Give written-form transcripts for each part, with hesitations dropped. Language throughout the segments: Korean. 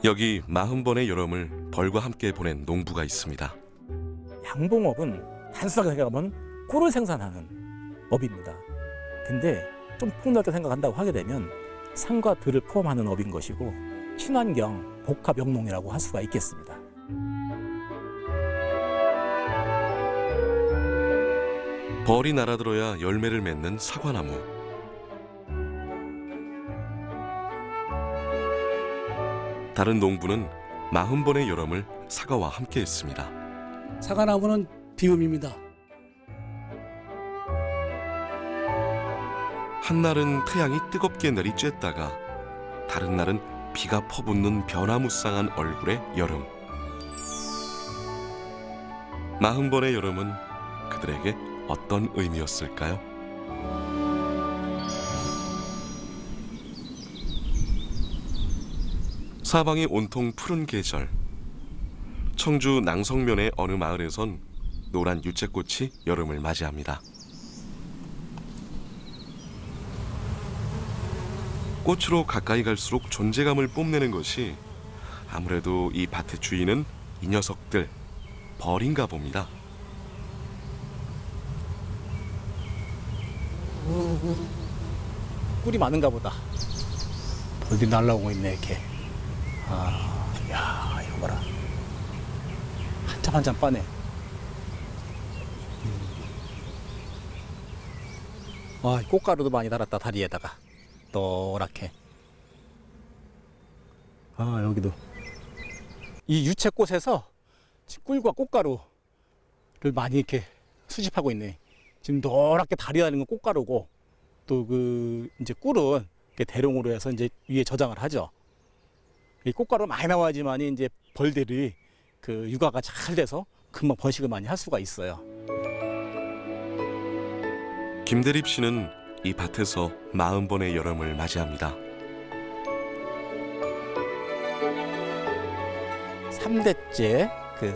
여기 40번의 여름을 벌과 함께 보낸 농부가 있습니다. 양봉업은 단순하게 생각하면 꿀을 생산하는 업입니다. 근데 좀 폭넓게 생각한다고 하게 되면 산과 들을 포함하는 업인 것이고 친환경 복합 영농이라고 할 수가 있겠습니다. 벌이 날아들어야 열매를 맺는 사과나무. 다른 농부는 40번의 여름을 사과와 함께 했습니다. 사과나무는 비움입니다. 한날은 태양이 뜨겁게 내리쬐다가 다른 날은 비가 퍼붓는 변화무쌍한 얼굴의 여름. 40번의 여름은 그들에게 어떤 의미였을까요? 사방이 온통 푸른 계절. 청주 낭성면의 어느 마을에선 노란 유채꽃이 여름을 맞이합니다. 꽃으로 가까이 갈수록 존재감을 뽐내는 것이 아무래도 이 밭의 주인은 이 녀석들, 벌인가 봅니다. 꿀이 많은가 보다. 벌들이 날라오고 있네 이렇게. 야 이거 봐라. 한참 한참 빠네. 꽃가루도 많이 달았다 다리에다가. 노랗게. 여기도 이 유채꽃에서 꿀과 꽃가루를 많이 이렇게 수집하고 있네. 지금 노랗게 다리 다는 건 꽃가루고 또 이제 꿀은 이렇게 대롱으로 해서 이제 위에 저장을 하죠. 이 꽃가루 많이 나와야지만 이제 벌들이 육아가 잘 돼서 금방 번식을 많이 할 수가 있어요. 김대립 씨는 이 밭에서 40번의 여름을 맞이합니다. 3대째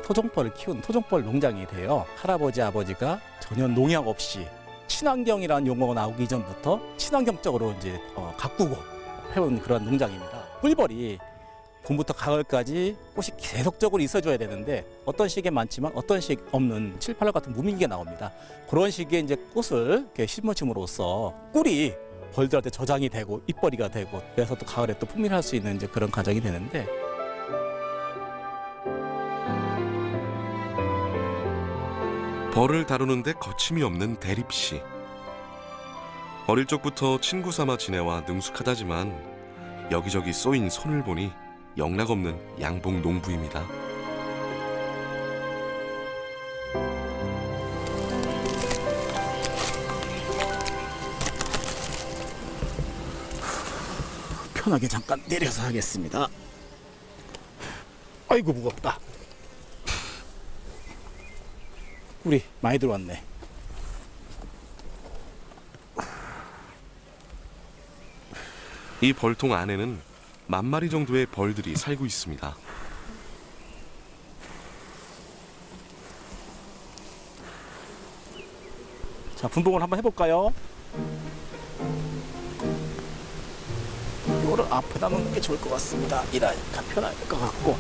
토종벌을 키운 토종벌 농장이 돼요. 할아버지 아버지가 전혀 농약 없이 친환경이라는 용어가 나오기 이전부터 친환경적으로 이제 가꾸고 해온 그런 농장입니다. 꿀벌이 봄부터 가을까지 꽃이 계속적으로 있어줘야 되는데 어떤 시기에 많지만 어떤 시기에 없는 7, 8월 같은 무민기가 나옵니다. 그런 시기에 이제 꽃을 이렇게 심어줌으로써 꿀이 벌들한테 저장이 되고 잎벌이가 되고 그래서 또 가을에 또 풍미할 수 있는 이제 그런 과정이 되는데 벌을 다루는데 거침이 없는 대립 씨. 어릴 적부터 친구 삼아 지내와 능숙하다지만 여기저기 쏘인 손을 보니 영락없는 양봉 농부입니다. 편하게 잠깐 내려서 하겠습니다. 아이고 무겁다. 꿀이 많이 들어왔네. 이 벌통 안에는 10,000마리 정도의 벌들이 살고 있습니다. 자, 분봉을 한번 해볼까요? 이거를 앞에다 놓는 게 좋을 것 같습니다. 이라니까 편할 것 같고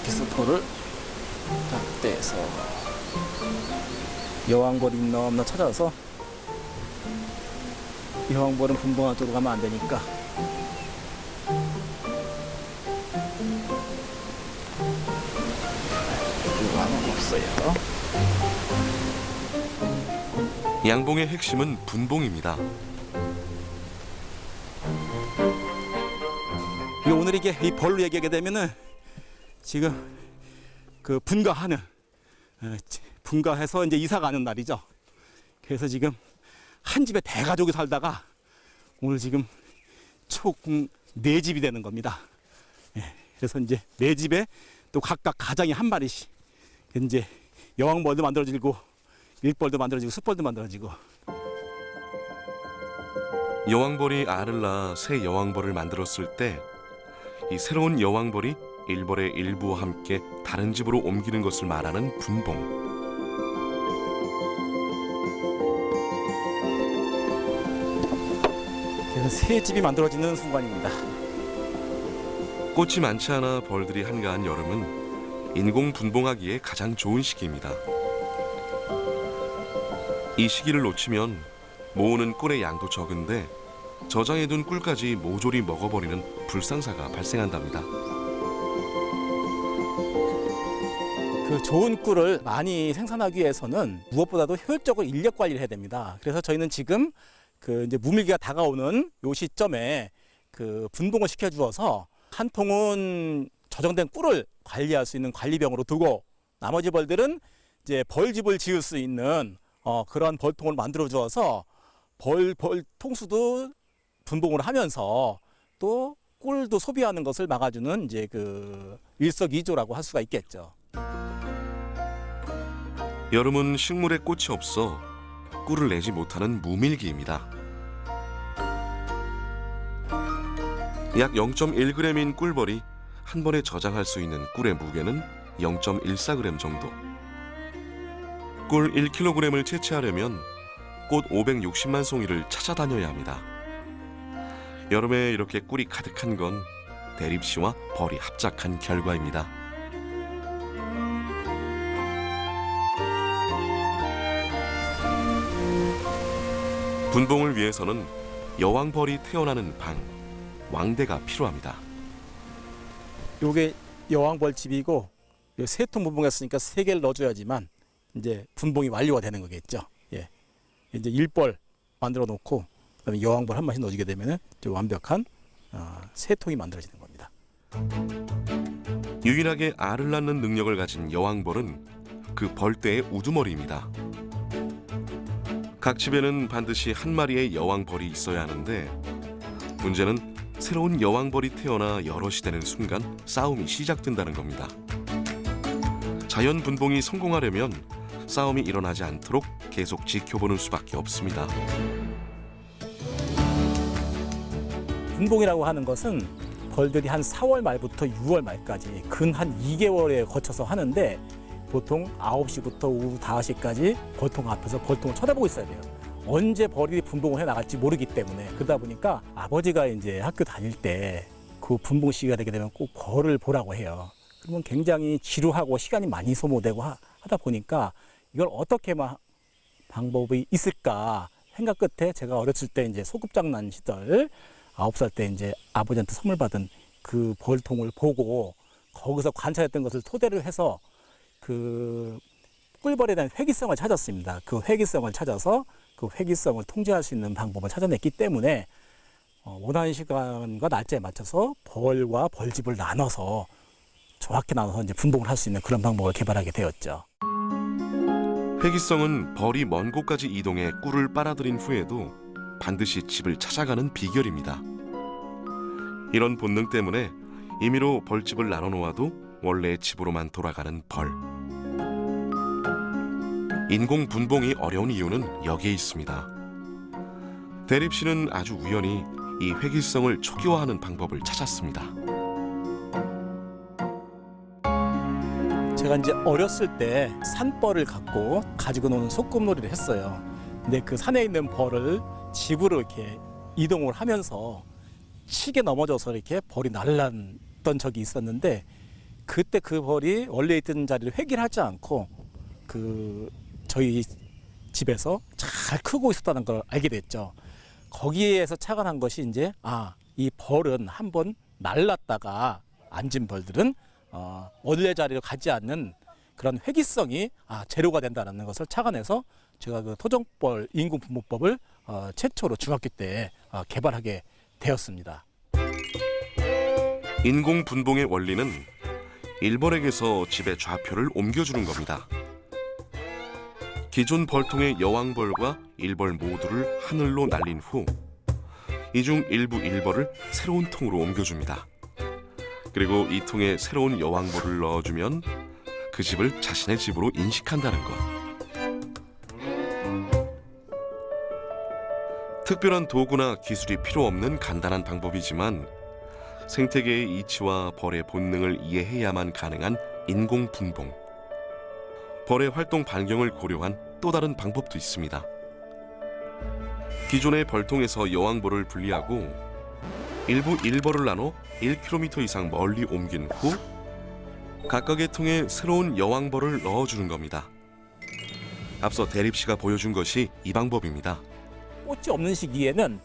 기스토를 딱 떼서 여왕벌이 있나 없나 찾아서 여왕벌은 분봉한 쪽으로 가면 안 되니까 이거 하나 없어요. 양봉의 핵심은 분봉입니다. 오늘 이게 이 벌로 얘기하게 되면은 지금 분가해서 이제 이사 가는 날이죠. 그래서 지금 한 집에 대가족이 살다가 오늘 지금 총 4집이 되는 겁니다. 그래서 이제 4집에 또 각각 가장이 한 마리씩 이제 여왕벌도 만들어지고 일벌도 만들어지고 숫벌도 만들어지고. 여왕벌이 알을 낳아 새 여왕벌을 만들었을 때 이 새로운 여왕벌이 일벌의 일부와 함께 다른 집으로 옮기는 것을 말하는 분봉. 그래서 새 집이 만들어지는 순간입니다. 꽃이 많지 않아 벌들이 한가한 여름은 인공 분봉하기에 가장 좋은 시기입니다. 이 시기를 놓치면 모으는 꿀의 양도 적은데 저장해둔 꿀까지 모조리 먹어버리는 불상사가 발생한답니다. 그 좋은 꿀을 많이 생산하기 위해서는 무엇보다도 효율적으로 인력 관리를 해야 됩니다. 그래서 저희는 지금 그 이제 무밀기가 다가오는 요 시점에 그 분봉을 시켜주어서 한 통은 저장된 꿀을 관리할 수 있는 관리병으로 두고 나머지 벌들은 이제 벌집을 지을 수 있는 그런 벌통을 만들어 주어서 벌 통수도 분봉을 하면서 또 꿀도 소비하는 것을 막아주는 이제 그 일석이조라고 할 수가 있겠죠. 여름은 식물에 꽃이 없어 꿀을 내지 못하는 무밀기입니다. 약 0.1g인 꿀벌이 한 번에 저장할 수 있는 꿀의 무게는 0.14g 정도. 꿀 1kg을 채취하려면 꽃 560만 송이를 찾아다녀야 합니다. 여름에 이렇게 꿀이 가득한 건 대립씨와 벌이 합작한 결과입니다. 분봉을 위해서는 여왕벌이 태어나는 방, 왕대가 필요합니다. 요게 여왕벌집이고 세 통 분봉했으니까 세 개를 넣어줘야지만 이제 분봉이 완료가 되는 거겠죠. 예. 이제 일벌 만들어 놓고 그다음에 여왕벌 한 마씩 넣어주게 되면은 완벽한 세 통이 만들어지는 겁니다. 유일하게 알을 낳는 능력을 가진 여왕벌은 그 벌떼의 우두머리입니다. 각 집에는 반드시 한 마리의 여왕벌이 있어야 하는데 문제는 새로운 여왕벌이 태어나 여럿이 되는 순간 싸움이 시작된다는 겁니다. 자연 분봉이 성공하려면 싸움이 일어나지 않도록 계속 지켜보는 수밖에 없습니다. 분봉이라고 하는 것은 벌들이 한 4월 말부터 6월 말까지 근 한 2개월에 거쳐서 하는데 보통 9시부터 오후 5시까지 벌통 앞에서 벌통을 쳐다보고 있어야 돼요. 언제 벌이 분봉을 해 나갈지 모르기 때문에 그러다 보니까 아버지가 이제 학교 다닐 때 그 분봉 시기가 되게 되면 꼭 벌을 보라고 해요. 그러면 굉장히 지루하고 시간이 많이 소모되고 하다 보니까 이걸 어떻게 방법이 있을까 생각 끝에 제가 어렸을 때 이제 소꿉장난 시절 9살 때 이제 아버지한테 선물 받은 그 벌통을 보고 거기서 관찰했던 것을 토대로 해서 그 꿀벌에 대한 회귀성을 찾았습니다. 그 회귀성을 찾아서 그 회귀성을 통제할 수 있는 방법을 찾아냈기 때문에 원하는 시간과 날짜에 맞춰서 벌과 벌집을 나눠서 정확히 나눠서 이제 분봉을 할 수 있는 그런 방법을 개발하게 되었죠. 회귀성은 벌이 먼 곳까지 이동해 꿀을 빨아들인 후에도 반드시 집을 찾아가는 비결입니다. 이런 본능 때문에 임의로 벌집을 나눠 놓아도 원래의 집으로만 돌아가는 벌. 인공 분봉이 어려운 이유는 여기에 있습니다. 대립씨는 아주 우연히 이 회귀성을 초기화하는 방법을 찾았습니다. 제가 이제 어렸을 때 산벌을 가지고 노는 소꿉놀이를 했어요. 근데 그 산에 있는 벌을 집으로 이렇게 이동을 하면서 시계 넘어져서 이렇게 벌이 날아갔던 적이 있었는데 그때 그 벌이 원래 있던 자리를 회귀를 하지 않고 그 저희 집에서 잘 크고 있었다는 걸 알게 됐죠. 거기에서 착안한 것이 이제 이 벌은 한번 날랐다가 앉은 벌들은 원래 자리로 가지 않는 그런 회귀성이 재료가 된다는 것을 착안해서 제가 그 토종벌 인공분봉법을 최초로 중학교 때 개발하게 되었습니다. 인공분봉의 원리는 일벌에게서 집의 좌표를 옮겨주는 겁니다. 기존 벌통의 여왕벌과 일벌 모두를 하늘로 날린 후 이 중 일부 일벌을 새로운 통으로 옮겨줍니다. 그리고 이 통에 새로운 여왕벌을 넣어주면 그 집을 자신의 집으로 인식한다는 것. 특별한 도구나 기술이 필요 없는 간단한 방법이지만 생태계의 이치와 벌의 본능을 이해해야만 가능한 인공분봉. 벌의 활동 반경을 고려한 또 다른 방법도 있습니다. 기존의 벌통에서 여왕벌을 분리하고 일부 일벌을 나눠 1km 이상 멀리 옮긴 후 각각의 통에 새로운 여왕벌을 넣어주는 겁니다. 앞서 대립씨가 보여준 것이 이 방법입니다. 꽃이 없는 시기에는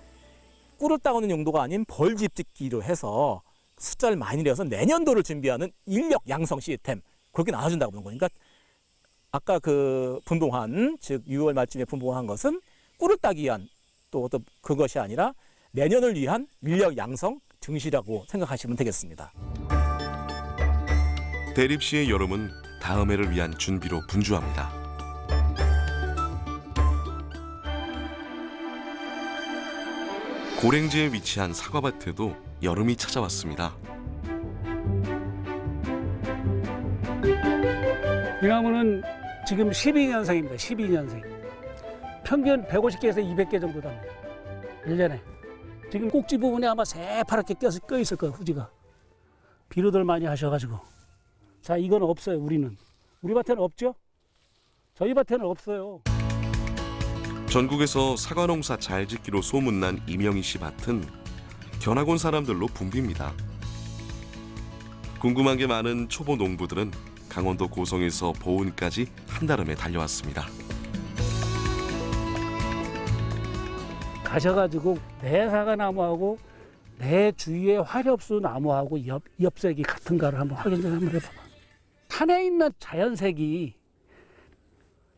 꿀을 따오는 용도가 아닌 벌집 짓기로 해서 숫자를 많이 내서 내년도를 준비하는 인력 양성 시스템, 그렇게 나눠준다고 보는 거니까 아까 그 분봉한, 즉 6월 말쯤에 분봉한 것은 꿀을 따기 위한 또 그것이 아니라 내년을 위한 인력 양성 증시라고 생각하시면 되겠습니다. 대립씨의 여름은 다음 해를 위한 준비로 분주합니다. 고랭지에 위치한 사과밭에도 여름이 찾아왔습니다. 이 나무는 지금 12년생입니다. 12년생. 평균 150개에서 200개 정도 답니다. 1년에. 지금 꼭지 부분에 아마 새파랗게 껴 있을 거예요, 후지가. 비료들 많이 하셔가지고. 자, 이건 없어요, 우리는. 우리 밭에는 없죠? 저희 밭에는 없어요. 전국에서 사과 농사 잘 짓기로 소문난 이명희 씨 밭은 견학 온 사람들로 붐빕니다. 궁금한 게 많은 초보 농부들은 강원도 고성에서 보은까지 한달음에 달려왔습니다. 가셔가지고 내 사과나무하고 내 주위의 화렵수 나무하고 엽색이 같은가를 한번 확인 좀 한번 해봐봐. 산에 있는 자연색이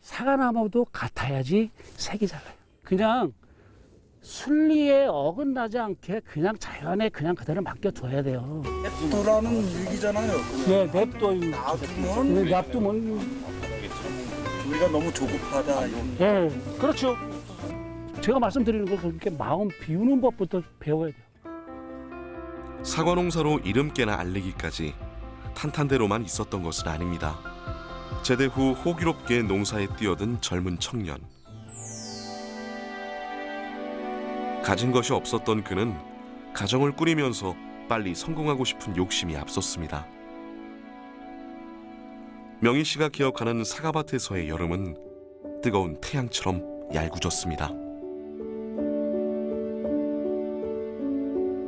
사과나무도 같아야지 색이 잘 나요. 그냥 순리에 어긋나지 않게 그냥 자연에 그냥 그대로 맡겨둬야 돼요. 냅두라는 얘기잖아요. 네, 냅둬. 놔두면 놔두면. 우리가 너무 조급하다. 이런. 네, 그렇죠. 제가 말씀드리는 거 그렇게 마음 비우는 법부터 배워야 돼요. 사과 농사로 이름깨나 알리기까지 탄탄대로만 있었던 것은 아닙니다. 제대 후 호기롭게 농사에 뛰어든 젊은 청년. 가진 것이 없었던 그는 가정을 꾸리면서 빨리 성공하고 싶은 욕심이 앞섰습니다. 명희 씨가 기억하는 사과밭에서의 여름은 뜨거운 태양처럼 얄궂었습니다.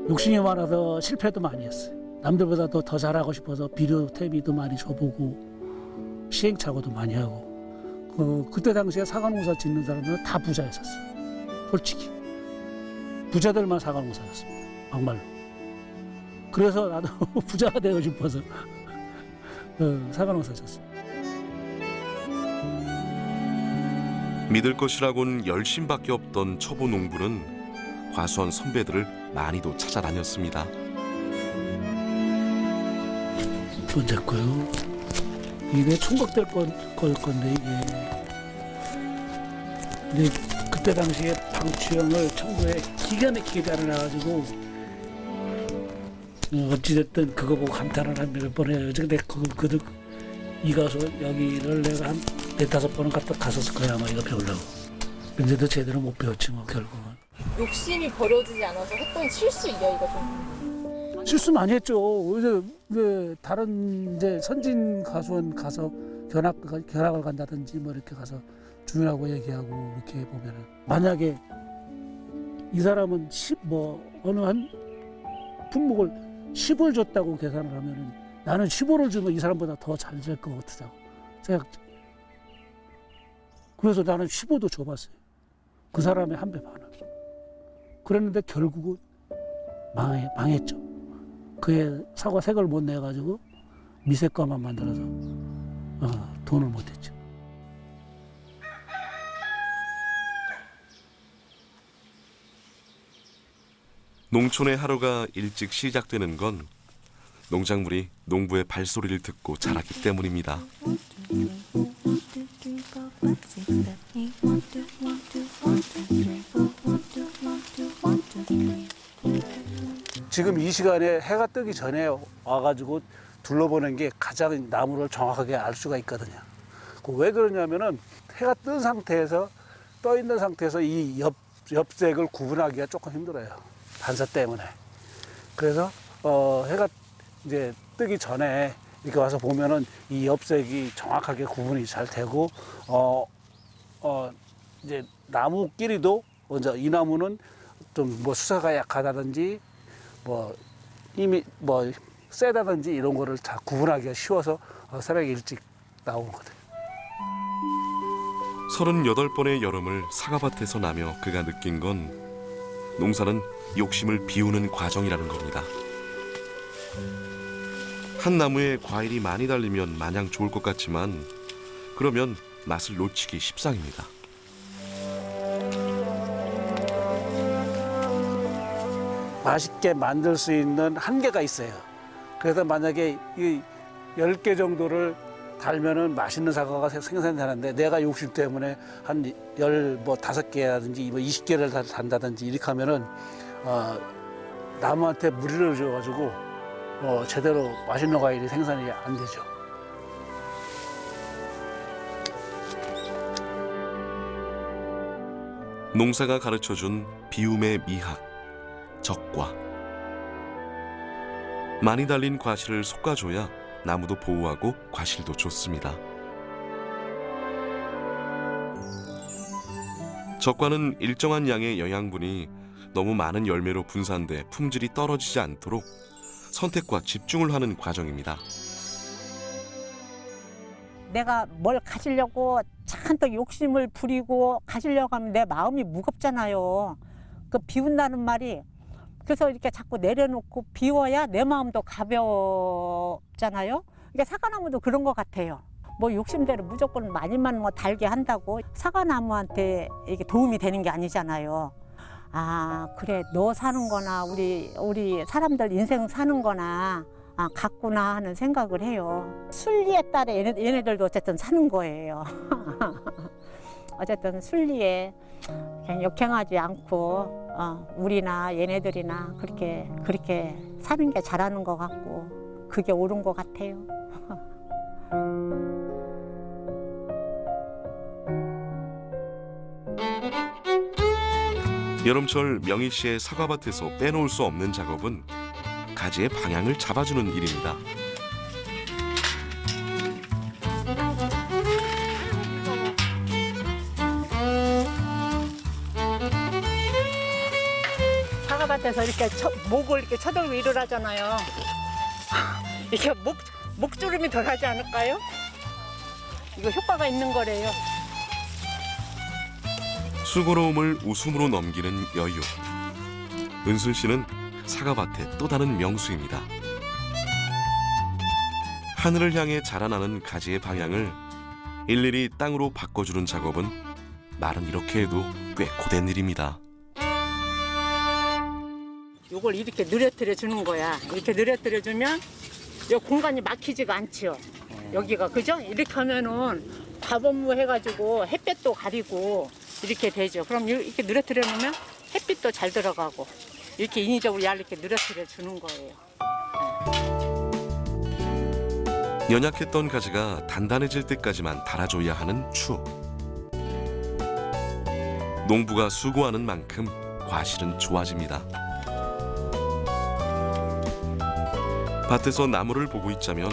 욕심이 많아서 실패도 많이 했어요. 남들보다 더 잘하고 싶어서 비료 퇴비도 많이 줘보고 시행착오도 많이 하고 그때 당시에 사과농사 짓는 사람들은 다 부자였었어요. 솔직히 부자들만 사과농사였습니다. 막말로. 그래서 나도 부자가 되고 싶어서 사과농사 졌어요. 믿을 것이라곤 열심밖에 없던 초보 농부는 과수원 선배들을 많이도 찾아다녔습니다. 이건 제 거요. 이게 총각될 건데 이게. 근데 그때 당시에 방추형을 청구에 기가 막히게 잘해놔가지고 어찌됐든 그거 보고 감탄을 한 몇 번 해요. 근데 이 가수 여기를 내가 한 4-5번은 갔었을 거야 아마 이거 배우려고. 근데도 제대로 못 배웠지 뭐 결국은. 욕심이 버려지지 않아서 했던 실수 이야기가 좀 실수 많이 했죠. 왜 다른 이제 선진 가수원 가서 견학을 간다든지 뭐 이렇게 가서 주인하고 얘기하고 이렇게 보면은 만약에 이 사람은 어느 한 품목을 10을 줬다고 계산을 하면은 나는 15를 주면 이 사람보다 더 잘 될 것 같다고 생각했죠. 그래서 나는 15도 줘봤어요. 그 사람의 한 배 반을. 그랬는데 결국은 망했죠. 그의 사과색을 못 내가지고 미색과만 만들어서 돈을 못했죠. 농촌의 하루가 일찍 시작되는 건 농작물이 농부의 발소리를 듣고 자랐기 때문입니다. 지금 이 시간에 해가 뜨기 전에 와가지고 둘러보는 게 가장 나무를 정확하게 알 수가 있거든요. 왜 그러냐면은 해가 뜬 상태에서 떠 있는 상태에서 이 엽색을 구분하기가 조금 힘들어요. 반사 때문에. 그래서 해가 이제 뜨기 전에 이렇게 와서 보면은 이 엽색이 정확하게 구분이 잘 되고 이제 나무끼리도 먼저 이 나무는 좀 뭐 수사가 약하다든지 뭐 이미 뭐 세다든지 이런 거를 다 구분하기가 쉬워서 새벽에 일찍 나온 거거든요. 38번의 여름을 사과밭에서 나며 그가 느낀 건 농사는 욕심을 비우는 과정이라는 겁니다. 한 나무에 과일이 많이 달리면 마냥 좋을 것 같지만 그러면 맛을 놓치기 십상입니다. 맛있게 만들 수 있는 한계가 있어요. 그래서 만약에 이 10개 정도를 달면은 맛있는 사과가 생산되는데 내가 욕심 때문에 한 15개라든지 20개를 단다든지 이렇게 하면은 나무한테 무리를 줘가지고 제대로 맛있는 과일이 생산이 안 되죠. 농사가 가르쳐준 비움의 미학, 적과. 많이 달린 과실을 솎아줘야 나무도 보호하고 과실도 좋습니다. 적과는 일정한 양의 영양분이 너무 많은 열매로 분산돼 품질이 떨어지지 않도록 선택과 집중을 하는 과정입니다. 내가 뭘 가지려고 잔뜩 욕심을 부리고 가지려고 하면 내 마음이 무겁잖아요. 그 비운다는 말이 그래서 이렇게 자꾸 내려놓고 비워야 내 마음도 가벼웠잖아요. 그러니까 사과나무도 그런 것 같아요. 뭐 욕심대로 무조건 많이만 뭐 달게 한다고 사과나무한테 이게 도움이 되는 게 아니잖아요. 아 그래 너 사는 거나 우리 사람들 인생 사는 거나 같구나 하는 생각을 해요. 순리에 따라 얘네들도 어쨌든 사는 거예요. 어쨌든 순리에 그냥 역행하지 않고 우리나 얘네들이나 그렇게 사는 게 잘하는 것 같고 그게 옳은 것 같아요. 여름철 명희 씨의 사과밭에서 빼놓을 수 없는 작업은 가지의 방향을 잡아주는 일입니다. 사과밭에서 이렇게 목을 이렇게 쳐들고 일을 하잖아요. 이게 목주름이 덜하지 않을까요? 이거 효과가 있는 거래요. 수고로움을 웃음으로 넘기는 여유. 은순 씨는 사과밭의 또 다른 명수입니다. 하늘을 향해 자라나는 가지의 방향을 일일이 땅으로 바꿔주는 작업은 말은 이렇게 해도 꽤 고된 일입니다. 이걸 이렇게 느려뜨려 주는 거야. 이렇게 느려뜨려 주면 이 공간이 막히지가 않죠. 여기가 그죠? 이렇게 하면은 과범무 해가지고 햇볕도 가리고 이렇게 되죠. 그럼 이렇게 느려뜨려 놓으면 햇빛도 잘 들어가고 이렇게 인위적으로 얇게 느려뜨려 주는 거예요. 연약했던 가지가 단단해질 때까지만 달아줘야 하는 추. 농부가 수고하는 만큼 과실은 좋아집니다. 밭에서 나무를 보고 있자면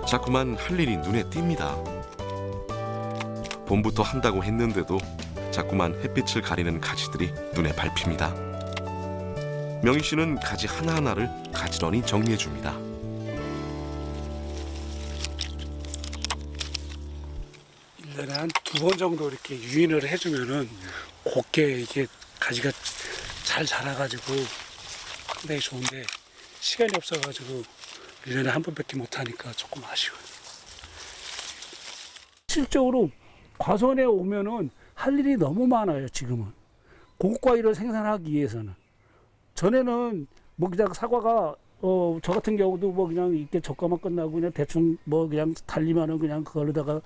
자꾸만 할 일이 눈에 띕니다. 봄부터 한다고 했는데도 자꾸만 햇빛을 가리는 가지들이 눈에 밟힙니다. 명희 씨는 가지 하나하나를 가지런히 정리해 줍니다. 일년에 한 2번 정도 이렇게 유인을 해주면은 곱게 이게 가지가 잘 자라가지고 상당히 좋은데 시간이 없어가지고 1년에 한 번밖에 못하니까 조금 아쉬워요. 실적으로 과수원에 오면은 할 일이 너무 많아요. 지금은 고급 과일을 생산하기 위해서는. 전에는 뭐 그냥 사과가 저 같은 경우도 뭐 그냥 이렇게 적과만 끝나고 그냥 대충 뭐 그냥 달리면은 그냥 그걸로다가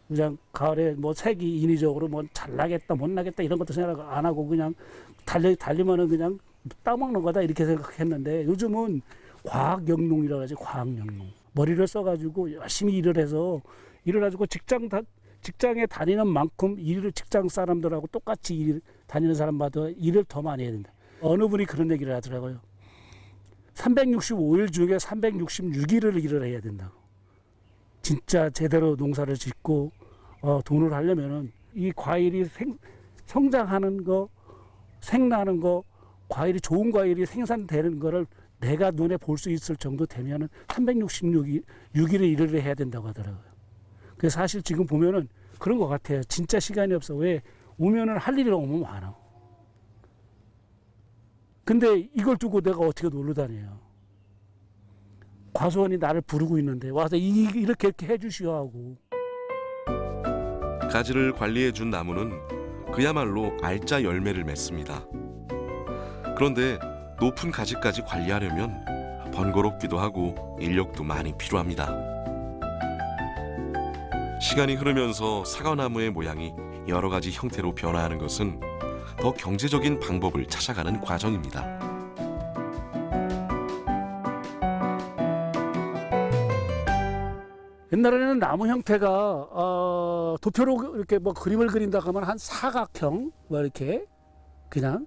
그냥 가을에 뭐 색이 인위적으로 뭐 잘 나겠다 못 나겠다 이런 것도 생각 안 하고 그냥 달리면은 그냥 따먹는 거다 이렇게 생각했는데 요즘은 과학영농이라고 하지. 과학영농 머리를 써가지고 열심히 일을 해서 일을 가지고 직장에 다니는 만큼 직장 사람들하고 똑같이 다니는 사람마다 일을 더 많이 해야 된다. 어느 분이 그런 얘기를 하더라고요. 365일 중에 366일을 일을 해야 된다고. 진짜 제대로 농사를 짓고 돈을 하려면은 이 과일이 성장하는 거, 생나는 거, 과일이 좋은 과일이 생산되는 거를 내가 눈에 볼 수 있을 정도 되면은 366일을 일을 해야 된다고 하더라고요. 그래서 사실 지금 보면은 그런 것 같아요. 진짜 시간이 없어. 왜? 오면은 할 일이 너무 많아. 근데 이걸 두고 내가 어떻게 놀러 다녀요? 과수원이 나를 부르고 있는데 와서 이렇게 해주시오 하고. 가지를 관리해준 나무는 그야말로 알짜 열매를 맺습니다. 그런데 높은 가지까지 관리하려면 번거롭기도 하고 인력도 많이 필요합니다. 시간이 흐르면서 사과나무의 모양이 여러 가지 형태로 변화하는 것은 더 경제적인 방법을 찾아가는 과정입니다. 옛날에는 나무 형태가 도표로 이렇게 뭐 그림을 그린다 하면 한 사각형 뭐 이렇게 그냥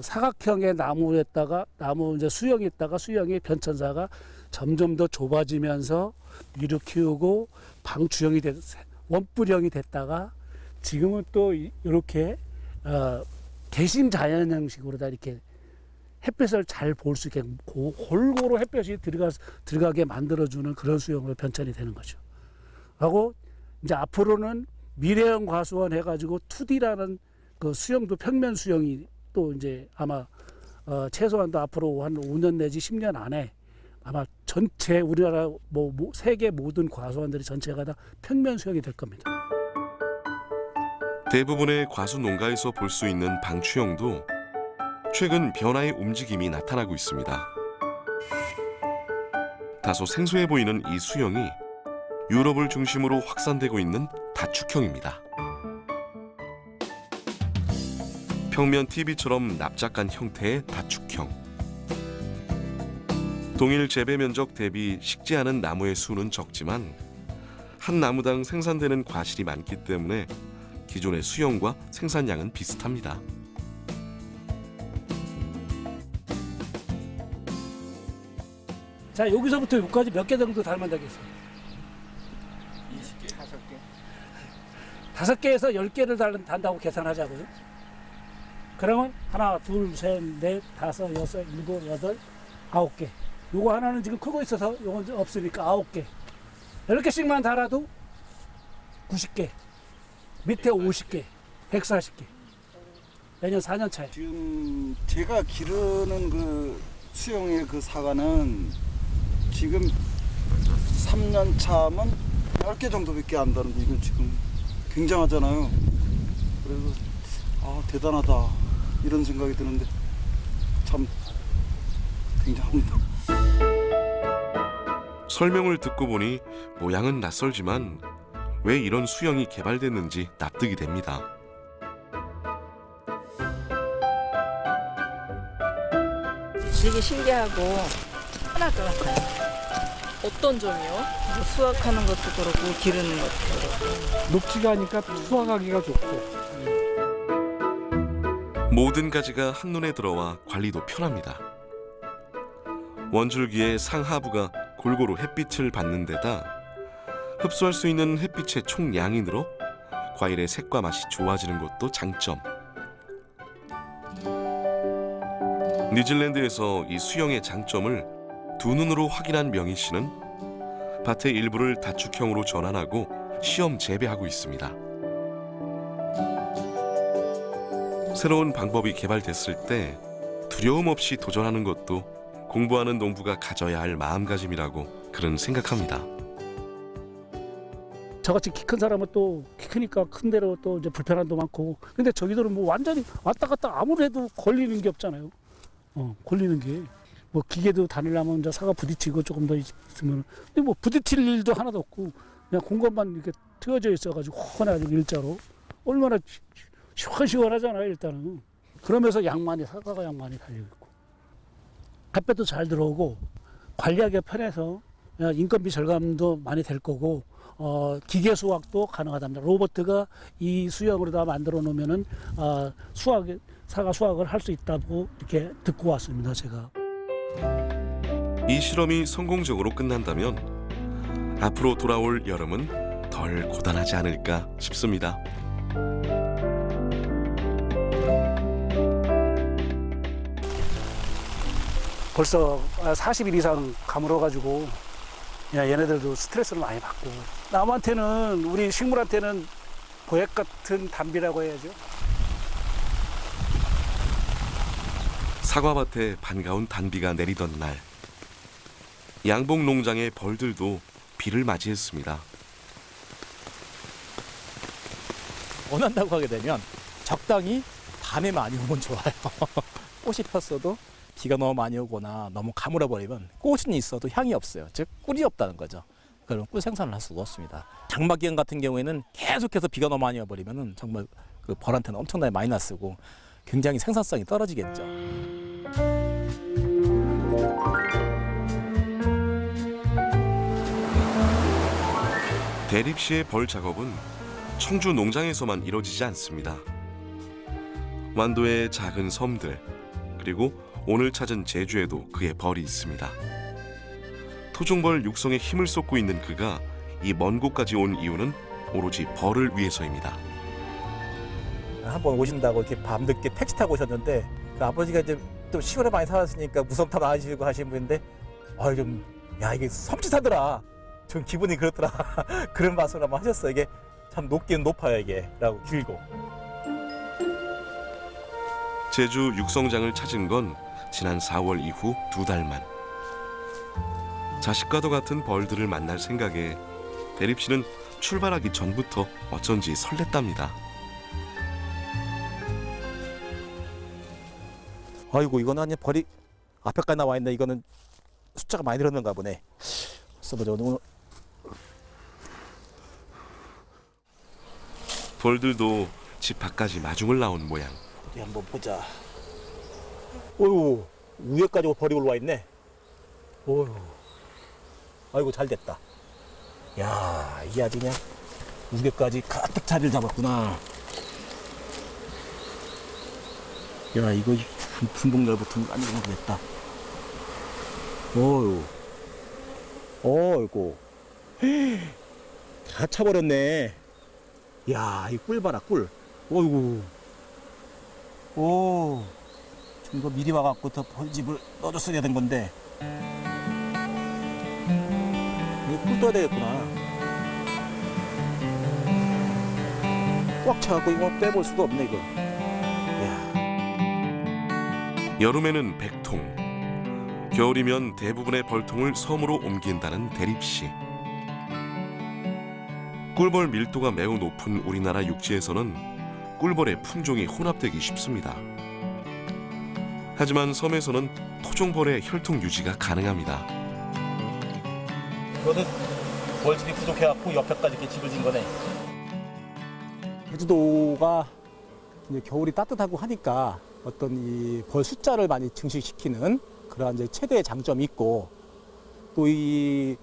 사각형의 나무에다가 나무 이제 수영이 있다가 수영의 변천사가 점점 더 좁아지면서 위로 키우고 방추형이 원뿔형이 됐다가 지금은 또 이렇게 개심 자연 형식으로 다 이렇게 햇볕을 잘 볼 수 있게 골고루 햇볕이 들어가게 만들어주는 그런 수영으로 변천이 되는 거죠. 하고 이제 앞으로는 미래형 과수원 해가지고 2D라는 그 수영도 평면 수영이 또 이제 아마 최소한도 앞으로 한 5년 내지 10년 안에 아마 전체 우리나라 세계 모든 과수원들이 전체가 다 평면 수영이 될 겁니다. 대부분의 과수 농가에서 볼 수 있는 방추형도 최근 변화의 움직임이 나타나고 있습니다. 다소 생소해 보이는 이 수형이 유럽을 중심으로 확산되고 있는 다축형입니다. 평면 TV처럼 납작한 형태의 다축형. 동일 재배 면적 대비 식지 않은 나무의 수는 적지만 한 나무당 생산되는 과실이 많기 때문에 기존의 수형과 생산량은 비슷합니다. 자, 여기서부터 여기까지 몇 개 정도 닮은 되겠어요? 20개, 5개. 5개에서 10개를 단다고 계산하자고요. 그러면 하나, 둘, 셋, 넷, 다섯, 여섯, 일곱, 여덟, 9개. 요거 하나는 지금 크고 있어서 요건 없으니까 9개. 10개씩만 달아도 90개. 밑에 50개, 140개. 매년 4년 차에. 지금 제가 기르는 그 수영의 그 사과는 지금 3년 차면 10개 정도밖에 안 다는데 이건 지금 굉장하잖아요. 그래서 대단하다 이런 생각이 드는데 참 굉장합니다. 설명을 듣고 보니 모양은 낯설지만 왜 이런 수형이 개발됐는지 납득이 됩니다. 되게 신기하고 편할 것 같아요. 어떤 점이요? 수확하는 것도 그렇고 기르는 것도 그렇고. 녹지가 하니까 수확하기가 좋고. 모든 가지가 한눈에 들어와 관리도 편합니다. 원줄기의 상하부가 골고루 햇빛을 받는 데다 흡수할 수 있는 햇빛의 총량이 늘어 과일의 색과 맛이 좋아지는 것도 장점. 뉴질랜드에서 이 수형의 장점을 두 눈으로 확인한 명희 씨는 밭의 일부를 다축형으로 전환하고 시험 재배하고 있습니다. 새로운 방법이 개발됐을 때 두려움 없이 도전하는 것도 공부하는 농부가 가져야 할 마음가짐이라고 그는 생각합니다. 저같이 키 큰 사람은 또 키 크니까 큰 대로 또 이제 불편함도 많고. 근데 저기들은 뭐 완전히 왔다 갔다 아무리 해도 걸리는 게 없잖아요. 걸리는 게. 뭐 기계도 다니려면 이제 사과 부딪히고 조금 더 있으면. 근데 뭐 부딪힐 일도 하나도 없고 그냥 공간만 이렇게 트여져 있어가지고 훤하게 일자로. 얼마나 시원시원하잖아요, 일단은. 그러면서 사과가 양 많이 달려있고. 햇볕도 잘 들어오고 관리하기가 편해서 인건비 절감도 많이 될 거고 기계 수확도 가능하답니다. 로봇가 이 수형으로 다 만들어 놓으면은 사과 수확을 할 수 있다고 이렇게 듣고 왔습니다, 제가. 이 실험이 성공적으로 끝난다면 앞으로 돌아올 여름은 덜 고단하지 않을까 싶습니다. 벌써 40일 이상 가물어가지고 얘네들도 스트레스를 많이 받고, 남한테는, 우리 식물한테는 보약 같은 단비라고 해야죠. 사과밭에 반가운 단비가 내리던 날, 양봉 농장의 벌들도 비를 맞이했습니다. 원한다고 하게 되면 적당히 밤에 많이 오면 좋아요. 꽃이 폈어도 비가 너무 많이 오거나 너무 가물어 버리면 꽃은 있어도 향이 없어요. 즉 꿀이 없다는 거죠. 그럼 꿀 생산을 할 수가 없습니다. 장마 기간 같은 경우에는 계속해서 비가 너무 많이 와버리면은 정말 그 벌한테는 엄청나게 마이너스고 굉장히 생산성이 떨어지겠죠. 대립시의 벌 작업은 청주 농장에서만 이루어지지 않습니다. 완도의 작은 섬들, 그리고 오늘 찾은 제주에도 그의 벌이 있습니다. 토종벌 육성에 힘을 쏟고 있는 그가 이 먼 곳까지 온 이유는 오로지 벌을 위해서입니다. 한번 오신다고 이렇게 밤늦게 택시 타고 오셨는데 그 아버지가 이제 좀 시골에 많이 살았으니까 무섭다 나으시고 하시는 분인데 야 이게 섬찟하더라. 좀 기분이 그렇더라. 그런 말씀을 한번 하셨어요. 이게 참 높긴 높아요 이게 라고 길고. 제주 육성장을 찾은 건 지난 4월 이후 2달 만. 자식과도 같은 벌들을 만날 생각에 대립씨는 출발하기 전부터 어쩐지 설렜답니다. 아이고 이거는 아니 벌이 앞에까지 나와 있네. 이거는 숫자가 많이 늘었는가 보네. 써보자 오늘. 벌들도 집 밖까지 마중을 나온 모양. 어디 한번 보자. 어휴 위에까지 벌이 올라와 있네. 어휴 아이고 잘 됐다. 야 이게 아주 그냥 위에까지 가득 자리를 잡았구나. 야 이거 분봉날 붙은 거 아니고 됐다. 어휴 어이구 다 차버렸네. 야, 이 꿀 봐라, 꿀. 어이구. 오. 이거 미리 와갖고 더 벌집을 넣어줬어야 된 건데. 이거 꿀 떠야 되겠구나. 꽉 차갖고 이거 빼볼 수도 없네, 이거. 이야. 여름에는 100통, 겨울이면 대부분의 벌통을 섬으로 옮긴다는 대립씨. 꿀벌 밀도가 매우 높은 우리나라 육지에서는 꿀벌의 품종이 혼합되기 쉽습니다. 하지만 섬에서는 토종벌의 혈통 유지가 가능합니다. 이거는 벌집이 부족해갖고 옆에까지 이렇게 집을 진 거네. 제주도가 이제 겨울이 따뜻하고 하니까 어떤 이 벌 숫자를 많이 증식시키는 그러한 이제 최대의 장점이 있고, 또 이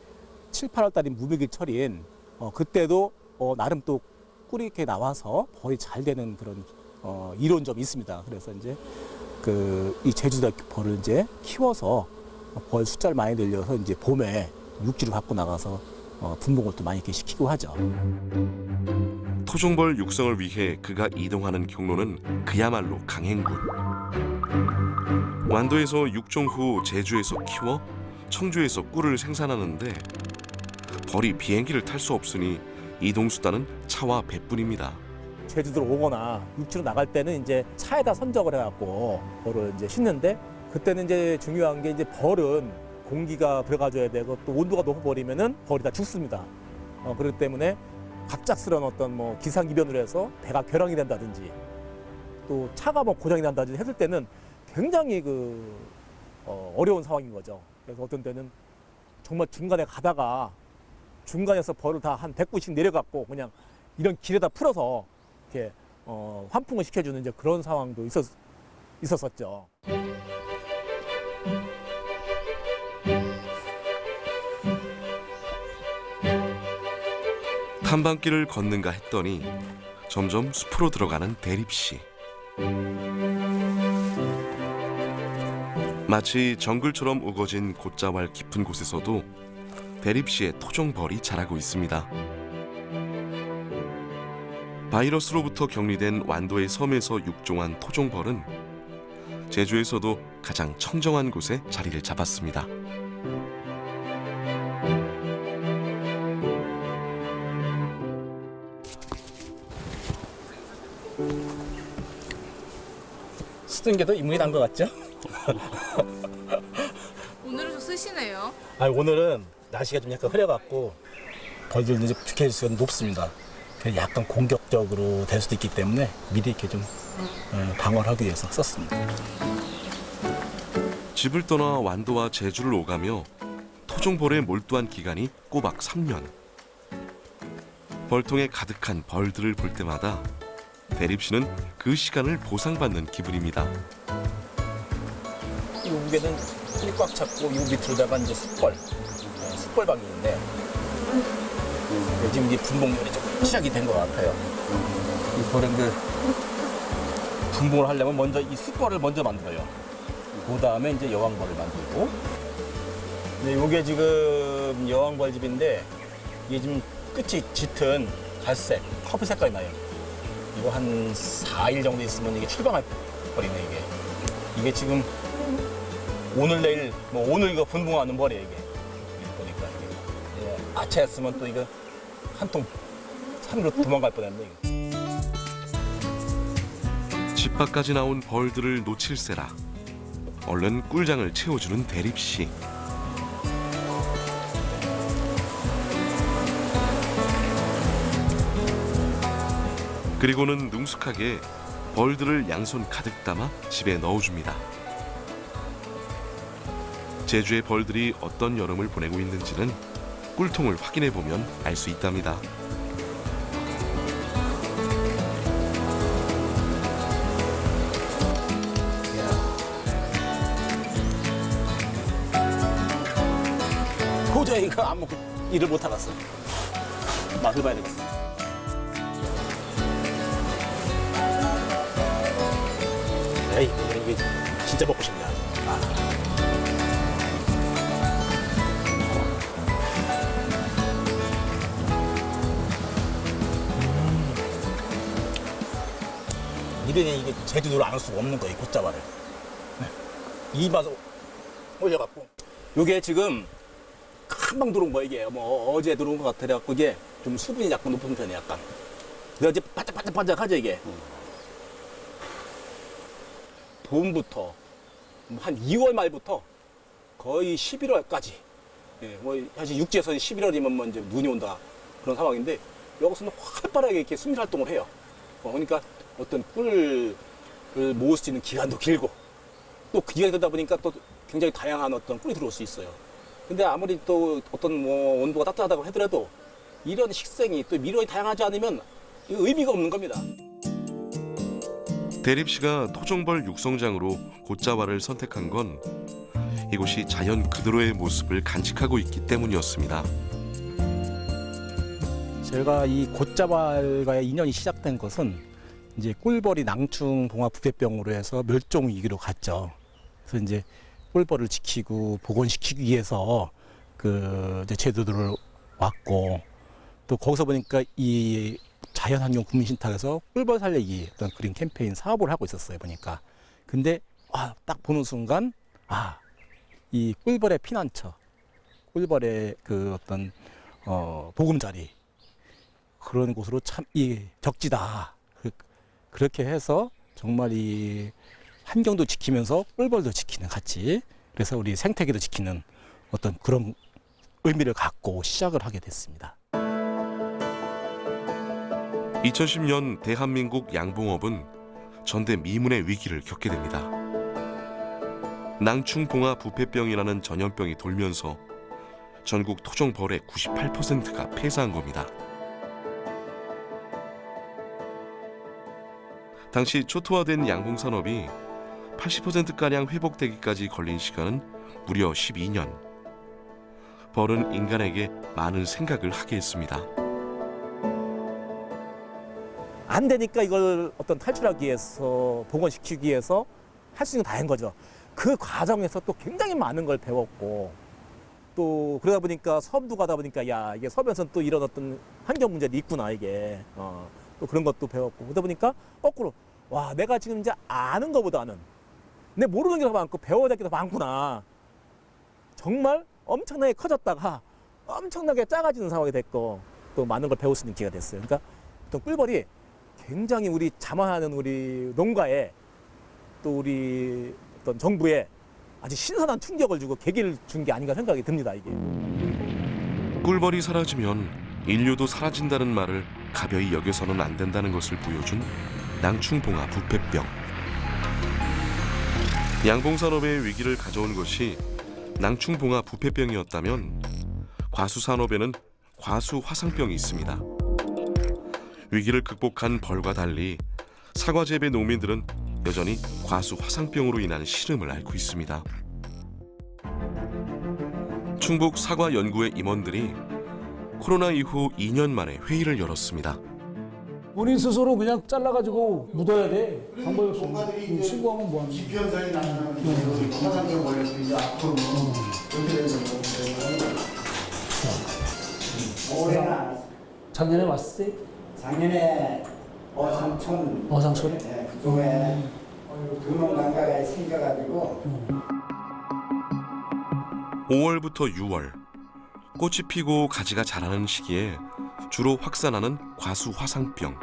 7, 8월 달인 무백일철인 그때도 나름 또 꿀이 이렇게 나와서 벌이 잘 되는 그런 이론점이 있습니다. 그래서 이제 이 제주도 벌을 이제 키워서 벌 숫자를 많이 늘려서 이제 봄에 육지로 갖고 나가서 분봉을 또 많이 이렇게 시키고 하죠. 토종벌 육성을 위해 그가 이동하는 경로는 그야말로 강행군. 완도에서 육종 후 제주에서 키워 청주에서 꿀을 생산하는데 벌이 비행기를 탈 수 없으니 이동 수단은 차와 배뿐입니다. 제주도로 오거나 육지로 나갈 때는 이제 차에다 선적을 해갖고 벌을 이제 싣는데, 그때는 이제 중요한 게 이제 벌은 공기가 들어가줘야 되고 또 온도가 높아버리면은 벌이 다 죽습니다. 그렇기 때문에 갑작스러운 어떤 뭐 기상이변으로 해서 배가 결항이 된다든지 또 차가 뭐 고장이 난다든지 했을 때는 굉장히 어려운 상황인 거죠. 그래서 어떤 때는 정말 중간에 가다가 중간에서 벌을 다 한 100구씩 내려갖고 그냥 이런 길에다 풀어서 이렇게 환풍을 시켜주는 이제 그런 상황도 있었었죠. 탐방길을 걷는가 했더니 점점 숲으로 들어가는 대립씨. 마치 정글처럼 우거진 곧자왈 깊은 곳에서도 대립씨의 토종벌이 자라고 있습니다. 바이러스로부터 격리된 완도의 섬에서 육종한 토종벌은 제주에서도 가장 청정한 곳에 자리를 잡았습니다. 쓰던 게 더 인물이 난 것 같죠? 오늘은 좀 쓰시네요. 오늘은 날씨가 좀 약간 흐려갖고 벌들도 이제 죽해수가 높습니다. 그래서 약간 공격적으로 될 수도 있기 때문에 미리 이렇게 좀 방어를 하기 위해서 썼습니다. 집을 떠나 완도와 제주를 오가며 토종벌에 몰두한 기간이 꼬박 3년. 벌통에 가득한 벌들을 볼 때마다 대립 씨는 그 시간을 보상받는 기분입니다. 이 무게는 꿀 꽉 찼고 이 밑으로다가 이제 숯벌방인데 지금 이제 분봉열이 좀 시작이 된 것 같아요. 이 벌은 분봉을 하려면 먼저 이 숯벌을 먼저 만들어요. 그 다음에 이제 여왕벌을 만들고. 근데 이게 지금 여왕벌 집인데 이게 지금 끝이 짙은 갈색, 커피 색깔이 나요. 이거 한 4일 정도 있으면 이게 출방할 벌이네 이게. 이게 지금 오늘 내일 오늘 이거 분봉하는 벌이에요 이게. 보니까 이게 아차였으면 또 이거 한 통 산으로 도망갈 뻔했네 이거. 집 밖까지 나온 벌들을 놓칠세라 얼른 꿀장을 채워주는 대립 씨. 그리고는 능숙하게 벌들을 양손 가득 담아 집에 넣어줍니다. 제주의 벌들이 어떤 여름을 보내고 있는지는 꿀통을 확인해 보면 알 수 있답니다. 도저히 이거 안 먹고 일을 못 하겠어. 맛을 봐야 되겠어. 에이, 이게 진짜 먹고 싶냐. 이게 제주도로 안 올 수가 없는 거예요, 곶자발을. 이 맛을 올려갖고. 요게 지금 금방 들어온 거야, 이게. 어제 들어온 것 같아갖고, 이게 좀 수분이 약간 높은 편이야, 약간. 그래서 이제 바짝바짝바짝하죠, 이게. 봄부터, 한 2월 말부터 거의 11월까지. 예, 사실 육지에서 11월이면 이제 눈이 온다. 그런 상황인데, 여기서는 활발하게 이렇게 수밀 활동을 해요. 그러니까 어떤 꿀을 모을 수 있는 기간도 길고, 또 그 기간이 되다 보니까 또 굉장히 다양한 어떤 꿀이 들어올 수 있어요. 근데 아무리 또 어떤 온도가 따뜻하다고 하더라도 이런 식생이 또 미련이 다양하지 않으면 의미가 없는 겁니다. 대립 씨가 토종벌 육성장으로 곶자왈을 선택한 건 이곳이 자연 그대로의 모습을 간직하고 있기 때문이었습니다. 제가 이 곶자왈과의 인연이 시작된 것은 이제 꿀벌이 낭충 봉화 부패병으로 해서 멸종 위기로 갔죠. 그래서 이제 꿀벌을 지키고 복원시키기 위해서 이제 제주도를 왔고, 또 거기서 보니까 이 자연환경 국민신탁에서 꿀벌 살리기 어떤 그린 캠페인 사업을 하고 있었어요, 보니까. 근데 딱 보는 순간 이 꿀벌의 피난처, 꿀벌의 어떤 보금자리, 그런 곳으로 참 적지다. 그렇게 해서 정말 이 환경도 지키면서 꿀벌도 지키는 같이, 그래서 우리 생태계도 지키는 어떤 그런 의미를 갖고 시작을 하게 됐습니다. 2010년 대한민국 양봉업은 전대미문의 위기를 겪게 됩니다. 낭충봉화 부패병이라는 전염병이 돌면서 전국 토종벌의 98%가 폐사한 겁니다. 당시 초토화된 양봉산업이 80%가량 회복되기까지 걸린 시간은 무려 12년. 벌은 인간에게 많은 생각을 하게 했습니다. 안 되니까 이걸 어떤 탈출하기 위해서, 복원시키기 위해서 할 수 있는 거 다 한 거죠. 그 과정에서 또 굉장히 많은 걸 배웠고, 또 그러다 보니까 섬도 가다 보니까 이게 섬에서는 또 이런 어떤 환경 문제도 있구나, 이게. 또 그런 것도 배웠고, 그러다 보니까 거꾸로 내가 지금 이제 아는 것보다는 내 모르는 게 더 많고 배워야 될 게 더 많구나. 정말 엄청나게 커졌다가 엄청나게 작아지는 상황이 됐고 또 많은 걸 배울 수 있는 기회가 됐어요. 그러니까 어떤 꿀벌이 굉장히 우리 자만하는 우리 농가에 또 우리 어떤 정부에 아주 신선한 충격을 주고 계기를 준 게 아닌가 생각이 듭니다. 이게. 꿀벌이 사라지면 인류도 사라진다는 말을 가벼이 여겨서는 안 된다는 것을 보여준 낭충봉화 부패병. 양봉산업의 위기를 가져온 것이 낭충봉화 부패병이었다면 과수산업에는 과수화상병이 있습니다. 위기를 극복한 벌과 달리 사과 재배 농민들은 여전히 과수화상병으로 인한 시름을 앓고 있습니다. 충북 사과 연구회 임원들이 코로나 이후 2년 만에 회의를 열었습니다. 본인 스스로 그냥 잘라가지고 묻어야 돼. 방법이 없어. 신고하면 뭐하는 거야. 기편성이 나타나는 화상병 걸려서 이제 앞으로 그렇게 되는 거고. 올해는 안 왔어요. 작년에 왔을 때 작년에 어상촌 어상촌? 네, 그쪽에 금원강가가 생겨가지고 5월부터 6월 꽃이 피고 가지가 자라는 시기에 주로 확산하는 과수화상병.